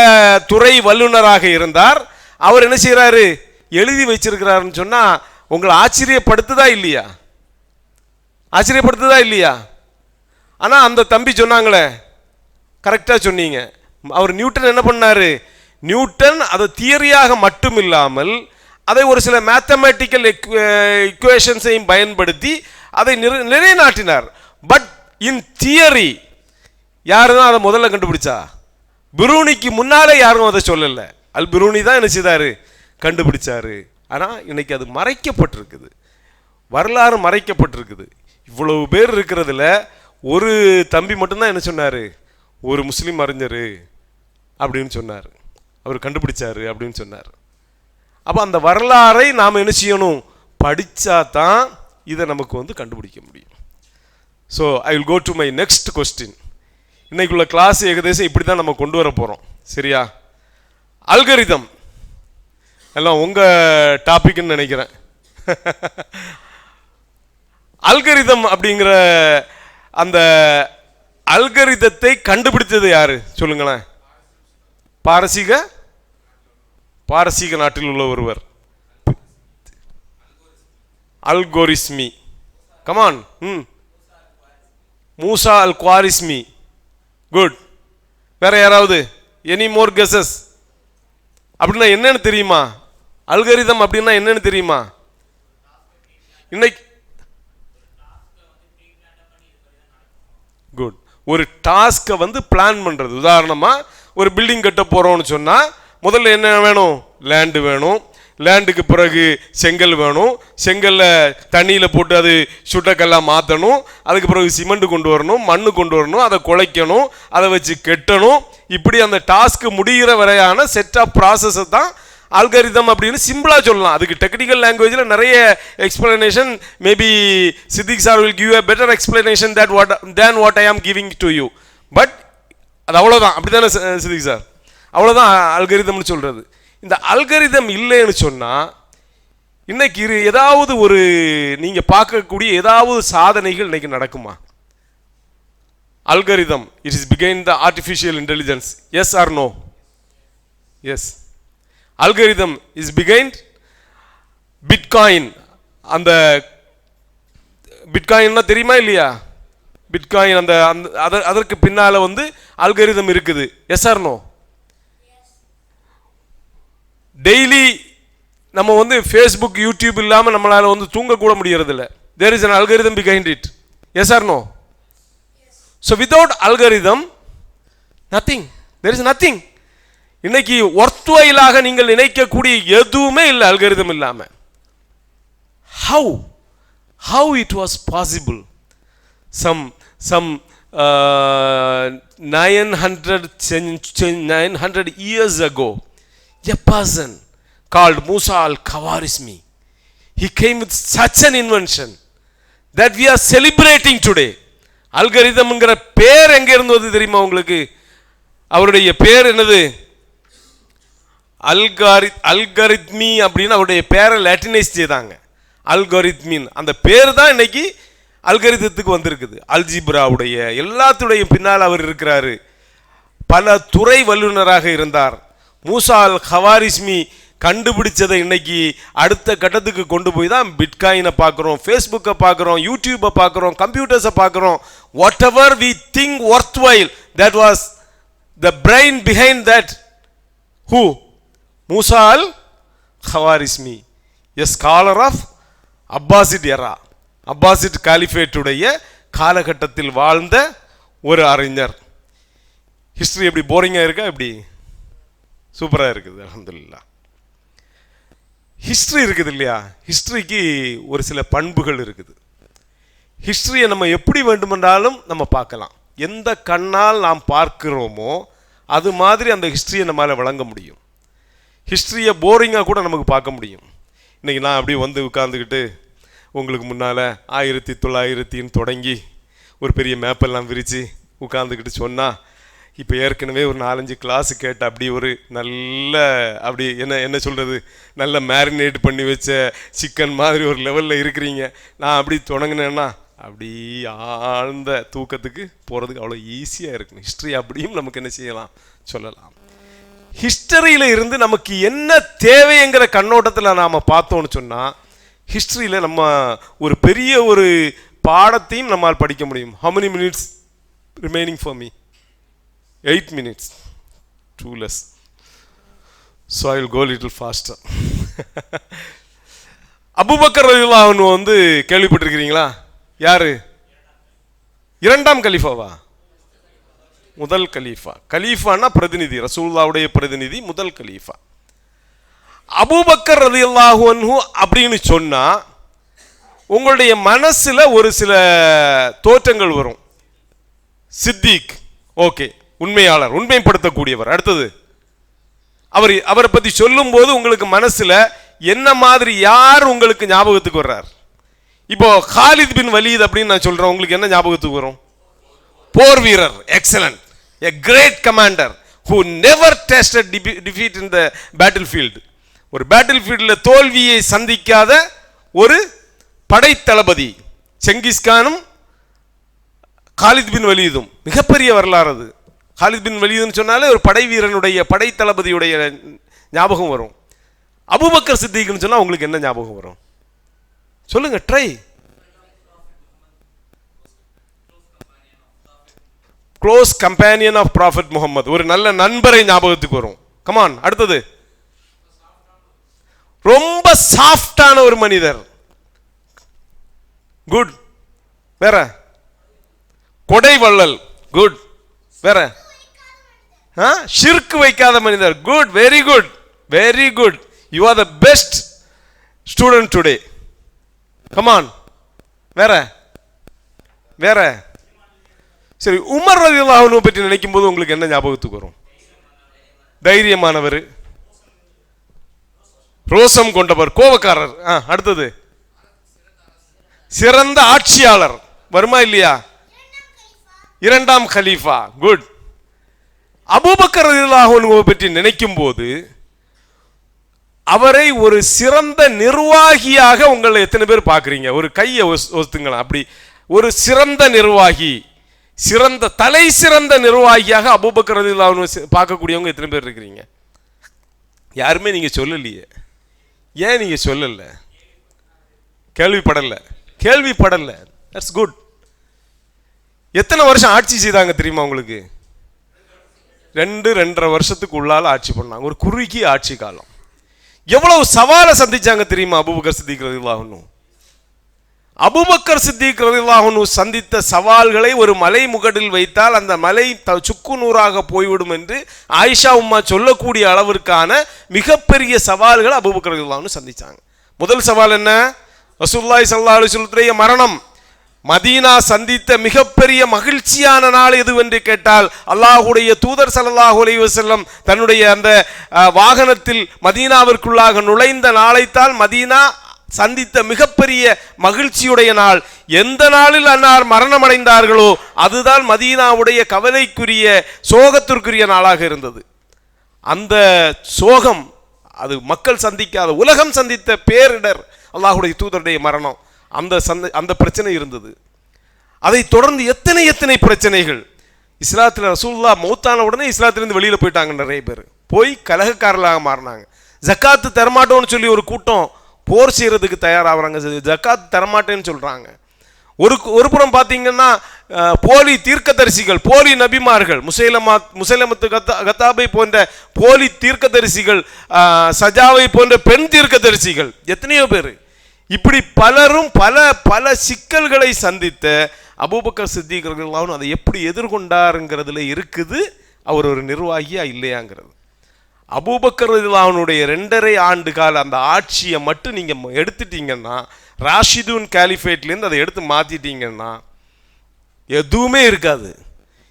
துறை வல்லுநராக இருந்தார். அவர் என்ன செய்யறாரு? எழுதி வச்சிருக்கிறாருன்னு சொன்னா உங்களை ஆச்சரியப்படுத்துதா இல்லையா? ஆச்சரியப்படுத்துதா இல்லையா? ஆனா அந்த தம்பி சொன்னாங்களே, கரெக்டா சொன்னீங்க. அவர் நியூட்டன் என்ன பண்ணாரு? நியூட்டன் அதை தியரியாக மட்டும் இல்லாமல் அதை ஒரு சில மேத்தமெட்டிக்கல் இக்குவேஷன்ஸையும் பயன்படுத்தி அதை நிலைநாட்டினார். பட் இன் தியரி யாரு தான் அதை முதல்ல கண்டுபிடிச்சா? பிரூனிக்கு முன்னாலே யாரும் அதை சொல்லலை. அல் பிரூனி தான் என்ன செய்தாரு? கண்டுபிடிச்சாரு. ஆனால் இன்னைக்கு அது மறைக்கப்பட்டிருக்குது, வரலாறு மறைக்கப்பட்டிருக்குது. இவ்வளவு பேர் இருக்கிறதுல ஒரு தம்பி மட்டும்தான் என்ன சொன்னார்? ஒரு முஸ்லீம் அறிஞர் அப்படின்னு சொன்னார், அவர் கண்டுபிடிச்சாரு அப்படின்னு சொன்னார். அப்போ அந்த வரலாறை நாம் என்ன செய்யணும்? படித்தா தான் இதை நமக்கு வந்து கண்டுபிடிக்க முடியும். So I will go to my next question. இன்னைக்குள்ள கிளாஸ் ஏகதேசம் இப்படி தான் நம்ம கொண்டு வர போகிறோம். சரியா? அல்கரிதம் எல்லாம் உங்கள் டாபிக்னு நினைக்கிறேன். அல்கரிதம் அப்படிங்கிற அந்த அல்கரிதத்தை கண்டுபிடித்தது யாரு சொல்லுங்களேன்? பாரசீக நாட்டில் உள்ள ஒருவர், அல்கோரிஸ்மி. கமான். மூசா அல் குவாரிஸ்மி. குட். வேற யாராவது? Any more guesses? அப்படின்னா என்னன்னு தெரியுமா? அல்கரிதம் அப்படின்னா என்னன்னு தெரியுமா? இன்னைக்கு குட். ஒரு டாஸ்கை வந்து பிளான் பண்றது. உதாரணமா ஒரு பில்டிங் கட்ட போறோம்னு சொன்னா முதல்ல என்ன வேணும்? லேண்டு வேணும். லேண்டுக்கு பிறகு செங்கல் வேணும். செங்கல்ல தண்ணியில் போட்டு அது சுட்டக்கெல்லாம் மாற்றணும். அதுக்கு பிறகு சிமெண்ட் கொண்டு வரணும், மண்ணு கொண்டு வரணும், அதை குழைக்கணும், அதை வச்சு கெட்டணும். இப்படி அந்த டாஸ்க் முடிகிற வரையான செட் ஆஃப் ப்ராசஸை தான் அல்கரிதம் அப்படின்னு சிம்பிளா சொல்லலாம். அதுக்கு டெக்னிக்கல் லாங்குவேஜில் நிறைய explanation. Maybe Siddique sir will give a better explanation than what I am giving to you. But அது அவ்வளோதான். அப்படிதானே சித்திக் சார்? அவ்வளோதான் அல்கரிதம்னு சொல்றது. இந்த அல்கரிதம் இல்லைன்னு சொன்னா இன்னைக்கு ஏதாவது ஒரு நீங்க பார்க்கக்கூடிய ஏதாவது சாதனைகள் இன்னைக்கு நடக்குமா? Algorithm it is behind the artificial intelligence. Yes or no? Yes. Algorithm is behind bitcoin. அந்த பிட்காயின்னா தெரியுமா இல்லையா? பிட்காயின் அந்த அதற்கு பின்னால வந்து அல்கரிதம் இருக்குது. S or no? டெய்லி நம்ம வந்து ஃபேஸ்புக் யூடியூப் இல்லாமல் நம்மளால வந்து தூங்கக்கூட முடியறதில்ல. There is an algorithm behind it. Yes or no? So without algorithm nothing. There is nothing. இன்னைக்கு ஒர்த்வைலாக நீங்கள் நினைக்கக்கூடிய எதுவுமே இல்லை அல்கரிதம் இல்லாம. How it was possible? Some 900 years ago, a person called Musa al-Khwarizmi, he came with such an invention that we are celebrating today. அல்கரிதம்ங்கிற பேர் எங்க இருந்து வந்து தெரியுமா உங்களுக்கு? அவருடைய பேர் என்னது? அல்காரித்மி அப்படின்னு அவருடைய பேரை லாட்டினைஸ் செய்தாங்க. அல்காரித்மின் அந்த பேர் தான் இன்னைக்கு அல்கரிதத்துக்கு வந்திருக்குது. அல்ஜிப்ராவுடைய எல்லாத்துடைய பின்னால் அவர் இருக்கிறாரு. பல துறை வல்லுநராக இருந்தார். மூசா அல் கவாரிஸ்மி கண்டுபிடிச்சதை இன்னைக்கு அடுத்த கட்டத்துக்கு கொண்டு போய் தான் பிட்காயினை பார்க்குறோம், ஃபேஸ்புக்கை பார்க்குறோம், யூடியூப்பை பார்க்குறோம், கம்ப்யூட்டர்ஸை பார்க்குறோம். Whatever we think worthwhile, that was the brain behind that. Who? Musa al Khwarizmi, a scholar of Abbasid era, Abbasid காலிஃபேட்டுடைய காலகட்டத்தில் வாழ்ந்த ஒரு அறிஞர். ஹிஸ்டரி எப்படி போரிங்காக இருக்கா? எப்படி சூப்பராக இருக்குது. அல்ஹம்துலில்லாஹ். ஹிஸ்ட்ரி இருக்குது இல்லையா? ஹிஸ்ட்ரிக்கு ஒரு சில பண்புகள் இருக்குது. ஹிஸ்ட்ரியை நம்ம எப்படி வேண்டுமென்றாலும் நம்ம பார்க்கலாம். எந்த கண்ணால் நாம் பார்க்கிறோமோ அது மாதிரி அந்த ஹிஸ்ட்ரியை நம்மளால் வழங்க முடியும். ஹிஸ்ட்ரியை போரிங்காக கூட நமக்கு பார்க்க முடியும். இன்றைக்கி நான் அப்படி வந்து உட்கார்ந்துக்கிட்டு உங்களுக்கு முன்னால் 1900 தொடங்கி ஒரு பெரிய மேப்பெல்லாம் விரித்து உட்கார்ந்துக்கிட்டு சொன்னால், இப்போ ஏற்கனவே ஒரு 4-5 கிளாஸ் கேட்ட அப்படி ஒரு நல்ல அப்படி என்ன சொல்கிறது, நல்ல மேரினேட் பண்ணி வச்ச சிக்கன் மாதிரி ஒரு லெவலில் இருக்கிறீங்க. நான் அப்படி தொடங்கினேன்னா அப்படி ஆழ்ந்த தூக்கத்துக்கு போகிறதுக்கு அவ்வளோ ஈஸியாக இருக்கும். ஹிஸ்ட்ரி அப்படியும் நமக்கு என்ன செய்யலாம், சொல்லலாம். ஹிஸ்டரியில் இருந்து நமக்கு என்ன தேவைங்கிற கண்ணோட்டத்தில் நாம் பார்த்தோன்னு சொன்னால், ஹிஸ்ட்ரியில் நம்ம ஒரு பெரிய ஒரு பாடத்தையும் நம்மால் படிக்க முடியும். How many minutes remaining for me? 8 minutes. Too less. So I will go a little faster. Abu Bakr ரலியல்லாஹு அன்ஹு வந்து கேள்விப்பட்டிருக்கிறீங்களா? யாரு? 2ஆம் கலீஃபாவா? முதல் கலீஃபா. கலீஃபான்னா பிரதிநிதி, ரசூலுல்லாஹ்வுடைய பிரதிநிதி, முதல் கலீஃபா. அபூபக்கர் ரலியல்லாஹு அன்ஹு அப்படின்னு சொன்னா உங்களுடைய மனசுல ஒரு சில தோற்றங்கள் வரும். சித்திக், ஓகே, உண்மையாளர், உண்மைப்படுத்தக்கூடியவர். அடுத்தது அவரை பத்தி சொல்லும் போது உங்களுக்கு மனசுல என்ன மாதிரி யார் உங்களுக்கு ஞாபகத்துக்கு வர்றார்? இப்போ காலித் பின் வலீத் அப்படின்னு நான் சொல்றேன், உங்களுக்கு என்ன ஞாபகத்துக்கு வரும்? போர் வீரர், excellent, a great commander who never tasted defeat in the battlefield. ஒரு பேட்டில் ஃபீல்டில் தோல்வியை சந்திக்காத ஒரு படை தளபதி. செங்கிஸ்கானும் காலித் பின் வலீதும் மிகப்பெரிய வரலாறு அது. காலித் பின் வலீதுன்னு சொன்னாலே ஒரு படை வீரனுடைய படை தளபதியுடைய ஞாபகம் வரும். அபூபக்கர் சித்திக்னு சொன்னா உங்களுக்கு என்ன ஞாபகம் வரும்? சொல்லுங்க, try. Close companion of prophet Muhammad, ஒரு நல்ல நண்பரை ஞாபகத்துக்கு வரும். கமான், அடுத்தது. ரொம்ப சாஃப்டான ஒரு மனிதர். குட். வேற? கொடை வள்ளல். குட். வேற? ஷிர்க் வைக்காத மனிதர். Good, very good, very good. You are the best student today. Come on. வேற? வேற? சரி, உமர் ரலியல்லாஹு அன்ஹு பற்றி நினைக்கும் போது உங்களுக்கு என்ன ஞாபகத்துக்கு வரும்? தைரியமானவர், ரோசம் கொண்டவர், கோபக்காரர். அடுத்தது, சிறந்த ஆட்சியாளர். வருமா இல்லையா? இரண்டாம் கலீஃபா. குட். அபூபக்கர் ரலியல்லாஹு அன்ஹு பற்றி நினைக்கும் போது அவரை ஒரு சிறந்த நிர்வாகியாக உங்களை எத்தனை பேர் பார்க்குறீங்க? ஒரு கையை ஒத்துங்களா. அப்படி ஒரு சிறந்த நிர்வாகி, சிறந்த தலை சிறந்த நிர்வாகியாக அபூபக்கர் ரலியல்லாஹு அன்ஹு பார்க்கக்கூடியவங்க எத்தனை பேர் இருக்கிறீங்க? யாருமே நீங்க சொல்லலையே. ஏன் நீங்க சொல்லல? கேள்விப்படல. கேள்விப்படல. That's good. எத்தனை வருஷம் ஆட்சி செய்தாங்க தெரியுமா உங்களுக்கு? 2-2.5 வருஷத்துக்கு உள்ளால ஆட்சி பண்ணாங்க. ஒரு குறுகிய ஆட்சி காலம். எவ்வளவு சவாலை சந்திச்சாங்க தெரியுமா அபூபக்கர் சித்திக் ரலியல்லாஹு அன்ஹு? அபூபக்கர் சித்திக் ரலியல்லாஹு அன்ஹு சந்தித்த சவால்களை ஒரு மலை முகடில் வைத்தால் அந்த மலை சுக்கு நூறாக போய்விடும் என்று ஆயிஷா உம்மா சொல்லக்கூடிய அளவிற்கான மிகப்பெரிய சவால்களை அபூபக்கர் ரலியல்லாஹு அன்ஹு சந்திச்சாங்க. முதல் சவால் என்ன? ரசூலுல்லாஹி ஸல்லல்லாஹு அலைஹி வஸல்லம் மரணம். மதீனா சந்தித்த மிகப்பெரிய மகிழ்ச்சியான நாள் எதுவென்று கேட்டால், அல்லாஹுடைய தூதர் ஸல்லல்லாஹு அலைஹி வஸல்லம் தன்னுடைய அந்த வாகனத்தில் மதீனாவிற்குள்ளாக நுழைந்த நாளைத்தான் மதீனா சந்தித்த மிகப்பெரிய மகிழ்ச்சியுடைய நாள். எந்த நாளில் அன்னார் மரணம் அடைந்தார்களோ அதுதான் மதீனாவுடைய கவலைக்குரிய சோகத்திற்குரிய நாளாக இருந்தது. அந்த சோகம் அது மக்கள் சந்திக்காத, உலகம் சந்தித்த பேரிடர் அல்லாஹுடைய தூதருடைய மரணம். அந்த பிரச்சனை இருந்தது. அதை தொடர்ந்து எத்தனை பிரச்சனைகள். இஸ்லாத்தில் ரசூலுல்லாஹ் மௌத்தான உடனே இஸ்லாத்திலிருந்து வெளியில போயிட்டாங்க. நிறைய பேர் போய் கலகக்காரர்களாக மாறினாங்க. ஜக்காத்து தரமாட்டோம்னு சொல்லி ஒரு கூட்டம் போர் செய்யறதுக்கு தயாராகிறாங்க. ஜக்காத்து தரமாட்டேன்னு சொல்றாங்க. ஒரு புறம் பார்த்தீங்கன்னா போலி தீர்க்கதரிசிகள், போலி நபிமார்கள், முசைலமத்து கத்தாபை போன்ற போலி தீர்க்கதரிசிகள், சஜாவை போன்ற பெண் தீர்க்கதரிசிகள், எத்தனையோ பேர். இப்படி பலரும் பல சிக்கல்களை சந்தித்த அபூபக்கர் சித்திக் ரலியல்லாஹு அன்ஹு அதை எப்படி எதிர்கொண்டாருங்கிறதுல இருக்குது அவர் ஒரு நிர்வாகியா இல்லையாங்கிறது. அபூபக்கர் ரலியல்லாஹு அன்ஹுடைய 2.5 ஆண்டு கால அந்த ஆட்சியை மட்டும் நீங்க எடுத்துட்டீங்கன்னா, ராஷிதூன் கேலிஃபேட்லேருந்து அதை எடுத்து மாத்திட்டீங்கன்னா எதுவுமே இருக்காது.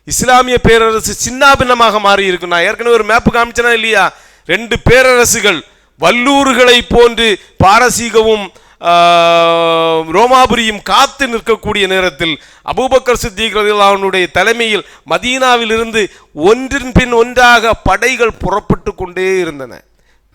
இஸ்லாமிய பேரரசு சின்னாபின்னமாக மாறி இருக்கும். நான் ஏற்கனவே ஒரு மேப்பு காமிச்சனா இல்லையா? 2 பேரரசுகள் வல்லூர்களை போன்று பாரசீகவும் ரோமாபுரியும் காத்து நிற்கக்கூடிய நேரத்தில் அபூபக்கர் சித்திக் ரலியல்லாஹு அன்ஹுடைய தலைமையில் மதீனாவில் இருந்து ஒன்றின் பின் ஒன்றாக படைகள் புறப்பட்டு கொண்டே இருந்தன.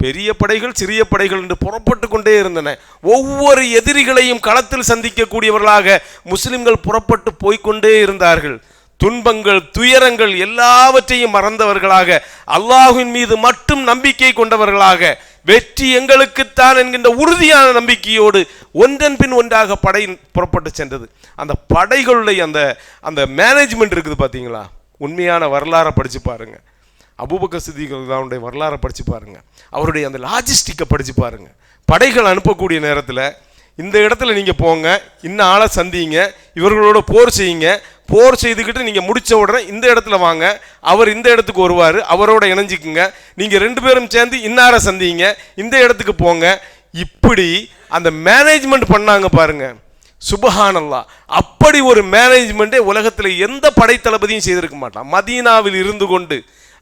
பெரிய படைகள், சிறிய படைகள் என்று புறப்பட்டு கொண்டே இருந்தன. ஒவ்வொரு எதிரிகளையும் களத்தில் சந்திக்கக்கூடியவர்களாக முஸ்லிம்கள் புறப்பட்டு போய்கொண்டே இருந்தார்கள். துன்பங்கள், துயரங்கள் எல்லாவற்றையும் மறந்தவர்களாக, அல்லாஹ்வின் மீது மட்டும் நம்பிக்கை கொண்டவர்களாக, வெற்றி எங்களுக்குத்தான் என்கின்ற உறுதியான நம்பிக்கையோடு ஒன்றன் பின் ஒன்றாக படை புறப்பட்டு சென்றது. அந்த படைகளுடைய அந்த மேனேஜ்மெண்ட் இருக்குது பார்த்தீங்களா? உண்மையான வரலாறை படித்து பாருங்க. அபூபக்கர் சித்திக் ரலியல்லாஹு அன்ஹுடைய வரலாறை படித்து பாருங்க. அவருடைய அந்த லாஜிஸ்டிக்கை படித்து பாருங்க. படைகள் அனுப்பக்கூடிய நேரத்தில் இந்த இடத்துல நீங்கள் போங்க, இன்னும் ஆளை சந்திங்க, இவர்களோட போர் செய்யுங்க, போர் செய்துக்கிட்டு நீங்கள் முடித்த உடனே இந்த இடத்துல வாங்க, அவர் இந்த இடத்துக்கு வருவார், அவரோட இணைஞ்சிக்குங்க, நீங்கள் 2 பேரும் சேர்ந்து இன்னாரை சந்திங்க, இந்த இடத்துக்கு போங்க. இப்படி அந்த மேனேஜ்மெண்ட் பண்ணாங்க பாருங்க. சுப்ஹானல்லாஹ். அப்படி ஒரு மேனேஜ்மெண்ட்டே உலகத்தில் எந்த படை தளபதியும் செய்திருக்க மாட்டான். மதீனாவில் இருந்து கொண்டு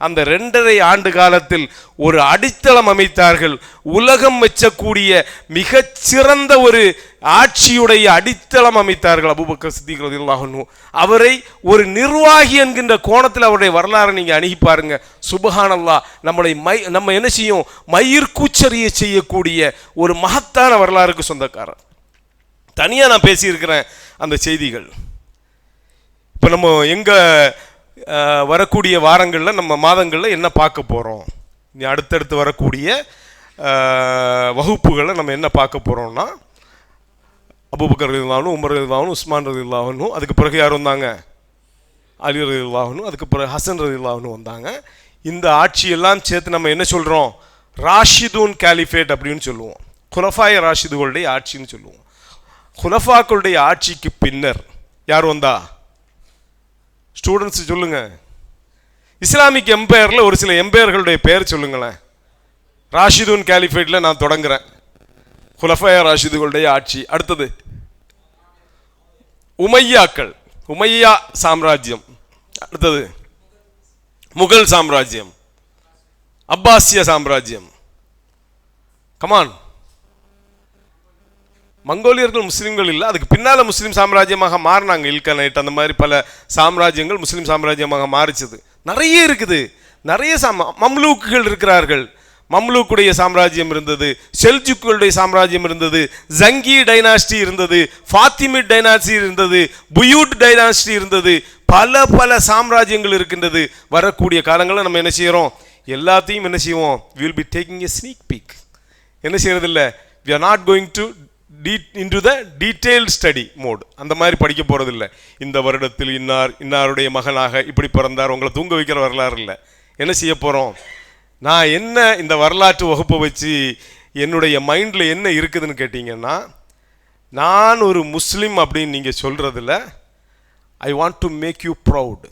அந்த 2.5 ஆண்டு காலத்தில் ஒரு அடித்தளம் அமைத்தார்கள். உலகம் மெச்சக்கூடிய மிகச்சிறந்த ஒரு ஆட்சியுடைய அடித்தளம் அமைத்தார்கள் அபூபக்கர் சித்திக் ரலியல்லாஹு அன்ஹு. அவரை ஒரு நிர்வாகி என்கின்ற கோணத்தில் அவருடைய வரலாறு நீங்க அணுகி பாருங்க. சுப்ஹானல்லாஹ், நம்ம என்ன செய்யும், மயிர்கூச்சரிய செய்யக்கூடிய ஒரு மகத்தான வரலாறுக்கு சொந்தக்காரர். தனியாக நான் பேசியிருக்கிறேன் அந்த செய்திகள். இப்போ நம்ம எங்கே வரக்கூடிய வாரங்களில், நம்ம மாதங்களில் என்ன பார்க்க போகிறோம், அடுத்தடுத்து வரக்கூடிய வகுப்புகளை நம்ம என்ன பார்க்க போகிறோம்னா, அபூபக்கர் ரலியல்லாஹு அன்ஹு, உமர் ரலியல்லாஹு அன்ஹு, உஸ்மான் ரலியல்லாஹு அன்ஹு, அதுக்கு பிறகு யார் வந்தாங்க, அலி ரலியல்லாஹு அன்ஹு, அதுக்கு பிறகு ஹசன் ரலியல்லாஹு அன்ஹு வந்தாங்க. இந்த ஆட்சியெல்லாம் சேர்த்து நம்ம என்ன சொல்கிறோம், ராஷிதூன் கேலிஃபேட் அப்படின்னு சொல்லுவோம். குலஃபாய ராஷிதுகளுடைய ஆட்சின்னு சொல்லுவோம். குலஃபாக்களுடைய ஆட்சிக்கு பின்னர் யார் வந்தா, ஸ்டூடெண்ட்ஸ் சொல்லுங்க. இஸ்லாமிக் எம்பையரில் ஒரு சில எம்பையர்களுடைய பெயர் சொல்லுங்களேன். ராஷிதூன் கேலிஃபேட்ல நான் தொடங்குறேன். குலஃபாய ராஷிதுகளுடைய ஆட்சி. அடுத்தது உமையாக்கள், உமையா சாம்ராஜ்யம். அடுத்தது முகல் சாம்ராஜ்யம், அப்பாசிய சாம்ராஜ்யம். கமான், மங்கோலியர்கள் முஸ்லீம்கள் இல்லை, அதுக்கு பின்னால் முஸ்லீம் சாம்ராஜ்யமாக மாறினாங்க. இல்கனைட் அந்த மாதிரி பல சாம்ராஜ்யங்கள் முஸ்லீம் சாம்ராஜ்யமாக மாறிச்சது. நிறைய இருக்குது, நிறைய மம்லூக்குகள் இருக்கிறார்கள். மம்லூக்குடைய சாம்ராஜ்யம் இருந்தது, செல்ஜுக்குடைய சாம்ராஜ்யம் இருந்தது, ஜங்கி டைனாஸ்டி இருந்தது, ஃபாத்திமிட் டைனாஸ்டி இருந்தது, புயூட் டைனாஸ்டி இருந்தது. பல பல சாம்ராஜ்யங்கள் இருக்கின்றது. வரக்கூடிய காலங்களில் நம்ம என்ன செய்கிறோம், எல்லாத்தையும் என்ன செய்வோம், will be taking a sneak peek. என்ன செய்யறதில்ல, we are not going to into the detailed study mode. அந்த மாதிரி படிக்க போறதில்லை. இந்த வருடத்தில் இன்னாருடைய மகனாக இப்படி பிறந்தார், உங்களை தூங்க வைக்கிற வரலாறு இல்லை. என்ன செய்ய போகிறோம், நான் என்ன இந்த வரலாற்று வகுப்பை வச்சு என்னுடைய மைண்டில் என்ன இருக்குதுன்னு கேட்டிங்கன்னா, நான் ஒரு முஸ்லீம் அப்படின்னு நீங்கள் சொல்கிறதில்ல, I want to make you proud.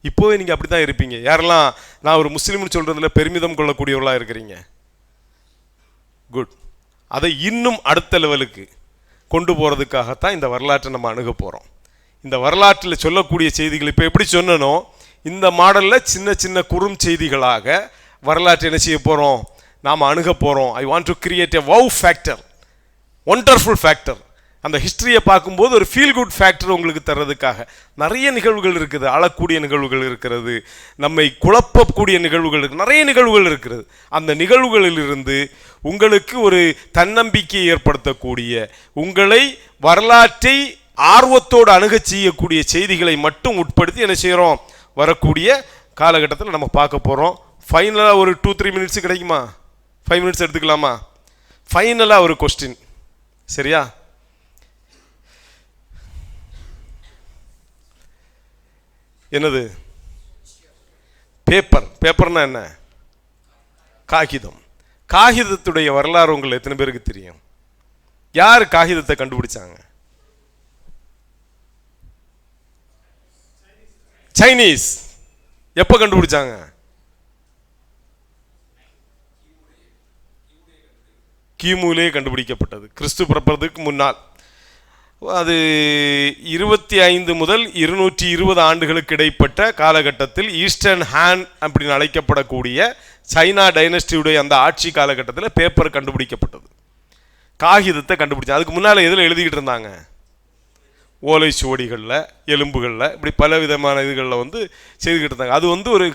இப்போவே நீங்கள் அப்படி தான் இருப்பீங்க. யாரெல்லாம் நான் ஒரு முஸ்லீம்னு சொல்கிறதில்ல பெருமிதம் கொள்ளக்கூடியவர்களாக இருக்கிறீங்க, குட். அதை இன்னும் அடுத்த லெவலுக்கு கொண்டு போகிறதுக்காகத்தான் இந்த வரலாற்றை நம்ம அணுக போகிறோம். இந்த வரலாற்றில் சொல்லக்கூடிய செய்திகள் இப்போ எப்படி சொன்னனோ, இந்த மாடலில் சின்ன சின்ன குறும் செய்திகளாக வரலாற்றை என்ன செய்ய போகிறோம், நாம் அணுக போகிறோம். I want to create a wow factor, wonderful factor. அந்த ஹிஸ்ட்ரியை பார்க்கும்போது ஒரு ஃபீல் குட் ஃபேக்டர் உங்களுக்கு தர்றதுக்காக நிறைய நிகழ்வுகள் இருக்குது. அழக்கூடிய நிகழ்வுகள் இருக்கிறது, நம்மை குழப்பக்கூடிய நிகழ்வுகள் இருக்குது, நிறைய நிகழ்வுகள் இருக்கிறது. அந்த நிகழ்வுகளிலிருந்து உங்களுக்கு ஒரு தன்னம்பிக்கையை ஏற்படுத்தக்கூடிய, உங்களை வரலாற்றை ஆர்வத்தோடு அணுகச் செய்யக்கூடிய செய்திகளை மட்டும் உட்படுத்தி என்ன செய்கிறோம், வரக்கூடிய காலகட்டத்தில் நம்ம பார்க்க போகிறோம். ஃபைனலாக ஒரு 2-3 மினிட்ஸ் கிடைக்குமா, 5 மினிட்ஸ் எடுத்துக்கலாமா? ஃபைனலாக ஒரு கொஸ்டின், சரியா? என்னது பேப்பர்? பேப்பர்னா என்ன, காகிதம். காகிதத்துடைய வரலாறு உங்களுக்கு எத்தனை பேருக்கு தெரியும்? யார் காகிதத்தை கண்டுபிடிச்சாங்க? சைனீஸ். எப்ப கண்டுபிடிச்சாங்க? கிமுலே கண்டுபிடிக்கப்பட்டது, கிறிஸ்து பிறப்பதற்கு முன்னால். அது 25 முதல் 220 ஆண்டுகளுக்கு இடைப்பட்ட காலகட்டத்தில் ஈஸ்டர்ன் ஹான் அப்படின்னு அழைக்கப்படக்கூடிய சைனா டைனஸ்டியுடைய அந்த ஆட்சி காலகட்டத்தில் பேப்பர் கண்டுபிடிக்கப்பட்டது, காகிதத்தை கண்டுபிடிச்சாங்க. அதுக்கு முன்னால் எதில் எழுதிக்கிட்டு இருந்தாங்க? ஓலை சுவடிகளில், எலும்புகளில், இப்படி பல விதமான இதுகளில் வந்து செய்துக்கிட்டு இருந்தாங்க. அது வந்து ஒரு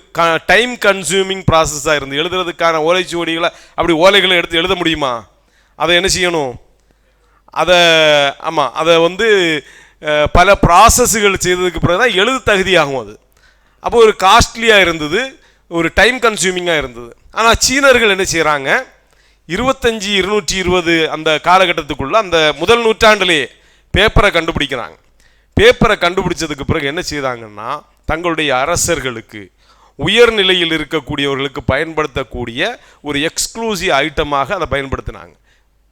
டைம் கன்சியூமிங் ப்ராசஸாக இருந்து எழுதுறதுக்கான ஓலை சுவடிகளை அப்படி ஓலைகளை எடுத்து எழுத முடியுமா? அதை என்ன செய்யணும், அதை ஆமாம், அதை வந்து பல ப்ராசஸ்கள் செய்ததுக்கு பிறகு தான் எழுது தகுதியாகும். அது அப்போ ஒரு காஸ்ட்லியாக இருந்தது, ஒரு டைம் கன்சியூமிங்காக இருந்தது. ஆனால் சீனர்கள் என்ன செய்கிறாங்க, 25-220 அந்த காலகட்டத்துக்குள்ள அந்த முதல் நூற்றாண்டிலேயே பேப்பரை கண்டுபிடிக்கிறாங்க. பேப்பரை கண்டுபிடிச்சதுக்கு பிறகு என்ன செய்தாங்கன்னா, தங்களுடைய அரசர்களுக்கு, உயர்நிலையில் இருக்கக்கூடியவர்களுக்கு பயன்படுத்தக்கூடிய ஒரு எக்ஸ்க்ளூசிவ் ஐட்டமாக அதை பயன்படுத்தினாங்க.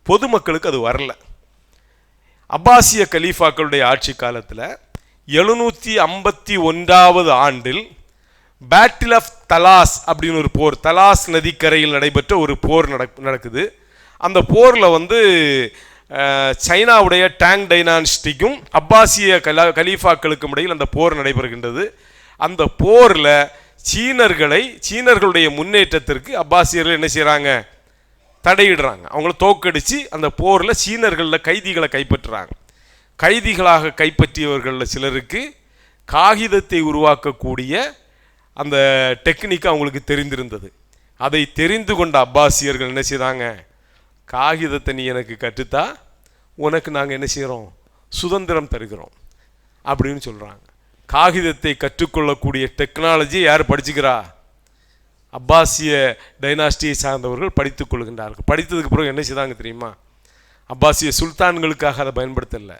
பொதுமக்களுக்கு அது வரல. அப்பாசிய கலீஃபாக்களுடைய ஆட்சி காலத்தில் 751வது ஆண்டில் பேட்டில் ஆஃப் தலாஸ் அப்படின்னு ஒரு போர், தலாஸ் நதிக்கரையில் நடைபெற்ற ஒரு போர் நடக்குது. அந்த போரில் வந்து சைனாவுடைய டாங் டைனாஸ்டிக்கும் அப்பாசிய கலீஃபாக்களுக்கும் இடையில் அந்த போர் நடைபெறுகின்றது. அந்த போரில் சீனர்களுடைய முன்னேற்றத்திற்கு அப்பாசியர்கள் என்ன செய்கிறாங்க, தடையிடுறாங்க. அவங்கள தோக்கடித்து அந்த போரில் சீனர்களில் கைதிகளை கைப்பற்றுறாங்க. கைதிகளாக கைப்பற்றியவர்களில் சிலருக்கு காகிதத்தை உருவாக்கக்கூடிய அந்த டெக்னிக் அவங்களுக்கு தெரிந்திருந்தது. அதை தெரிந்து கொண்ட அப்பாசியர்கள் என்ன செய்தாங்க, காகிதத்தை நீ எனக்கு கற்றுத்தா உனக்கு நாங்கள் என்ன செய்கிறோம், சுதந்திரம் தருகிறோம் அப்படின்னு சொல்கிறாங்க. காகிதத்தை கற்றுக்கொள்ளக்கூடிய டெக்னாலஜி யார் படிச்சுக்கிறா, அப்பாசிய டைனாஸ்டியை சார்ந்தவர்கள் படித்துக் கொள்கின்றார்கள். படித்ததுக்கு பிறகு என்ன செய்தாங்க தெரியுமா, அப்பாசிய சுல்தான்களுக்காக அதை பயன்படுத்தலை,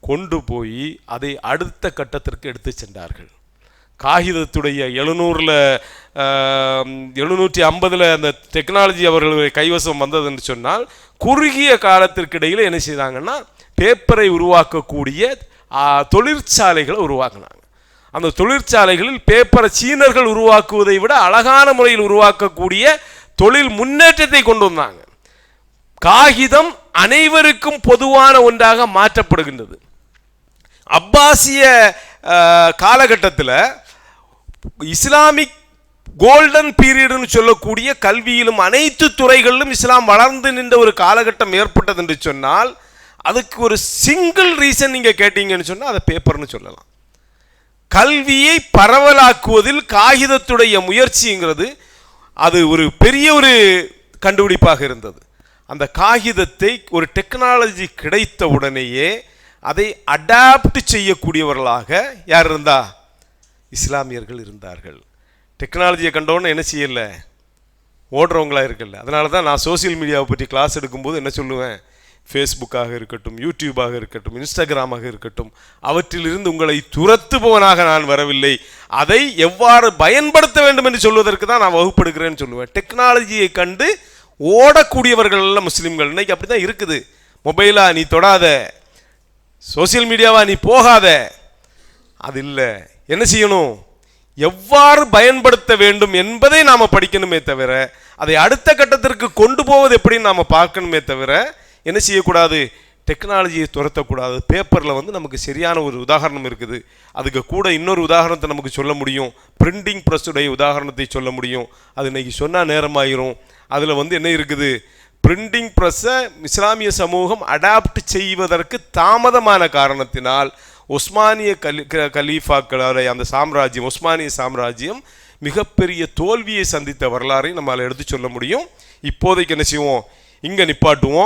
கொண்டு போய் அதை அடுத்த கட்டத்திற்கு எடுத்து சென்றார்கள். காகிதத்துடைய 750 அந்த டெக்னாலஜி அவர்களுடைய கைவசம் வந்தது என்று சொன்னால் குறுகிய காலத்திற்கிடையில் என்ன செய்தாங்கன்னா பேப்பரை உருவாக்கக்கூடிய தொழிற்சாலைகளை உருவாக்கினாங்க. அந்த தொழிற்சாலைகளில் பேப்பரை சீனர்கள் உருவாக்குவதை விட அழகான முறையில் உருவாக்கக்கூடிய தொழில் முன்னேற்றத்தை கொண்டு வந்தாங்க. காகிதம் அனைவருக்கும் பொதுவான ஒன்றாக மாற்றப்படுகின்றது. அப்பாசிய காலகட்டத்தில் இஸ்லாமிக் கோல்டன் பீரியட்னு சொல்லக்கூடிய கல்வியிலும் அனைத்து துறைகளிலும் இஸ்லாம் வளர்ந்து நின்ற ஒரு காலகட்டம் ஏற்பட்டது என்று சொன்னால் அதுக்கு ஒரு சிங்கிள் ரீசன் நீங்கள் கேட்டீங்கன்னு சொன்னால் அதை பேப்பர்னு சொல்லலாம். கல்வியை பரவலாக்குவதில் காகிதத்துடைய முயற்சிங்கிறது அது ஒரு பெரிய ஒரு கண்டுபிடிப்பாக இருந்தது. அந்த காகிதத்தை ஒரு டெக்னாலஜி கிடைத்த உடனேயே அதை அடாப்ட் செய்யக்கூடியவர்களாக யார் இருந்தா, இஸ்லாமியர்கள் இருந்தார்கள். டெக்னாலஜியை கண்டோன்னு என்ன செய்யலை, ஓடுறவங்களா இருக்கல. அதனால தான் நான் சோசியல் மீடியாவை பற்றி கிளாஸ் எடுக்கும்போது என்ன சொல்லுவேன், ஃபேஸ்புக்காக இருக்கட்டும், யூடியூபாக இருக்கட்டும், இன்ஸ்டாகிராமாக இருக்கட்டும், அவற்றிலிருந்து உங்களை துரத்துபவனாக நான் வரவில்லை, அதை எவ்வாறு பயன்படுத்த வேண்டும் என்று சொல்வதற்கு தான் நான் வகுப்பெடுக்கிறேன்னு சொல்லுவேன். டெக்னாலஜியை கண்டு ஓடக்கூடியவர்கள் எல்லாம் முஸ்லீம்கள். இன்னைக்கு அப்படி தான் இருக்குது. மொபைலா நீ தொடாத, சோசியல் மீடியாவா நீ போகாத, அது இல்லை. என்ன செய்யணும், எவ்வாறு பயன்படுத்த வேண்டும் என்பதை நாம் படிக்கணுமே தவிர அதை அடுத்த கட்டத்திற்கு கொண்டு போவது எப்படின்னு நாம் பார்க்கணுமே தவிர என்ன செய்யக்கூடாது, டெக்னாலஜியை துரத்தக்கூடாது. பேப்பரில் நமக்கு சரியான ஒரு உதாரணம் இருக்குது. அதுக்கு கூட இன்னொரு உதாரணத்தை நமக்கு சொல்ல முடியும். பிரிண்டிங் ப்ரெஸ்ஸுடைய உதாரணத்தை சொல்ல முடியும். அது இன்னைக்கு சொன்னால் நேரமாயிரும். அதில் என்ன இருக்குது, பிரிண்டிங் ப்ரெஸ்ஸை இஸ்லாமிய சமூகம் அடாப்ட் செய்வதற்கு தாமதமான காரணத்தினால் உஸ்மானிய கலீஃபாக்களுடைய அந்த சாம்ராஜ்யம், உஸ்மானிய சாம்ராஜ்யம் மிகப்பெரிய தோல்வியை சந்தித்த வரலாறை நம்மளால் எடுத்து சொல்ல முடியும். இப்போதைக்கு என்ன செய்வோம், இங்கே நிப்பாட்டுவோம்.